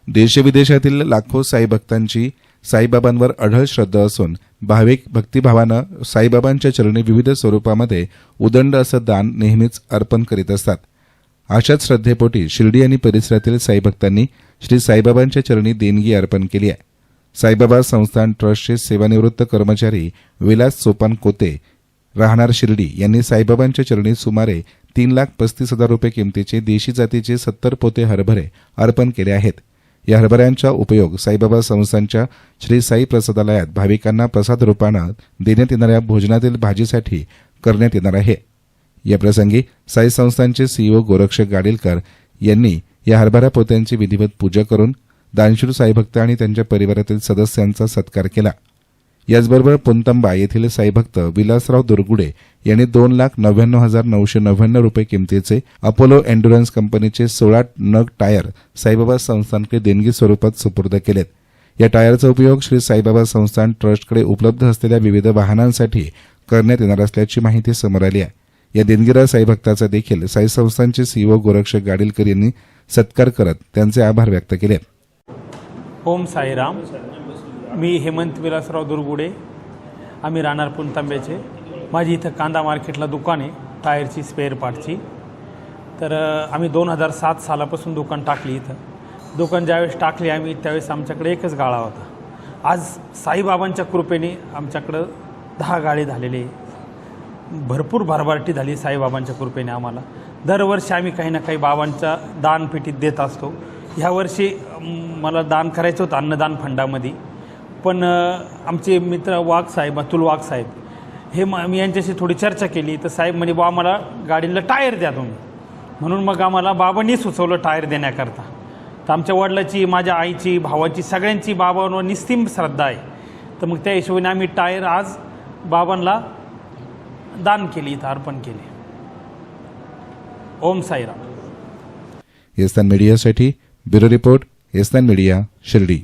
देशविदेशातील लाखो साई भक्तांची साईबाबांवर अढळ श्रद्धा असून भाविक भक्तिभावानं साईबाबांच्या चरणी विविध स्वरूपामध्ये उदंड असं दान नेहमीच अर्पण करीत असतात। अशाच श्रद्धेपोटी शिर्डी आणि परिसरातील साई भक्तांनी श्री साईबाबांच्या चरणी देणगी अर्पण केली आहे। साईबाबा संस्थान ट्रस्टचे सेवानिवृत्त कर्मचारी विलास सोपान कोते राहणार शिर्डी यांनी साईबाबांच्या चरणी सुमारे 3,35,000 रुपये किमतीचे देशी जातीचे 70 पोते हरभरे अर्पण केले आहेत। या हरभऱ्यांचा उपयोग साईबाबा संस्थानच्या श्री साई प्रसादालयात भाविकांना प्रसाद रूपानं देण्यात येणाऱ्या भोजनातील भाजीसाठी करण्यात येणार आहे। या प्रसंगी साई संस्थानचे सीईओ गोरक्षक गाडीलकर यांनी या हरभरा पोत्यांची विधिवत पूजा करून दानशूर साईभक्त आणि त्यांच्या परिवारातील सदस्यांचा सत्कार केला। याचबरोबर पुंतंबा येथील साईभक्त विलासराव दुर्गुडे यांनी 2,99,999 रुपये किमतीचे अपोलो एन्ड्युरन्स कंपनीचे 16 नग टायर साईबाबा संस्थानकडे देणगी स्वरूपात सुपूर्द केलेत। या टायरचा उपयोग श्री साईबाबा संस्थान ट्रस्टकडे उपलब्ध असलेल्या विविध वाहनांसाठी करण्यात येणार असल्याची माहिती समोर आली आहे। या देणगीदार साईभक्ताचा देखील साई संस्थानचे सीईओ गोरक्षक गाडीलकर यांनी सत्कार करत त्यांचे आभार व्यक्त केले। ओम साईराम। मी हेमंत विलासराव दुर्गुडे, आम्ही राहणार पुंतांब्याचे। माझी इथं कांदा मार्केटला दुकान आहे टायरची स्पेअर पार्टची। तर आम्ही 2007 सालापासून दुकान टाकली। इथं दुकान ज्यावेळेस टाकली आम्ही त्यावेळेस आमच्याकडे एकच गाळा होता। आज साईबाबांच्या कृपेने आमच्याकडं 10 गाळे झालेले, भरपूर भरभराटी झाली साईबाबांच्या कृपेने आम्हाला। दरवर्षी आम्ही काही ना काही बाबांच्या दानपेटीत देत असतो। ह्या वर्षी मला दान करायचं होतं अन्नदान फंडामध्ये, पण आमचे मित्र वाघ साहेब, अतुल वाघ साहेब हे मी यांच्याशी थोडी चर्चा केली तर साहेब म्हणे बा आम्हाला गाडीला टायर द्या तुम्ही, म्हणून मग आम्हाला बाबांनी सुचवलं टायर देण्याकरता। तर आमच्या वडिलाची, माझ्या आईची, भावाची, सगळ्यांची बाबांवर निस्तीम श्रद्धा आहे। तर मग त्या हिशोबाने आम्ही टायर आज बाबांना दान केली, इथं अर्पण केले। ओम साईराम। एस्तान मीडियासाठी ब्युरो रिपोर्ट, एस्तान मीडिया, शिर्डी।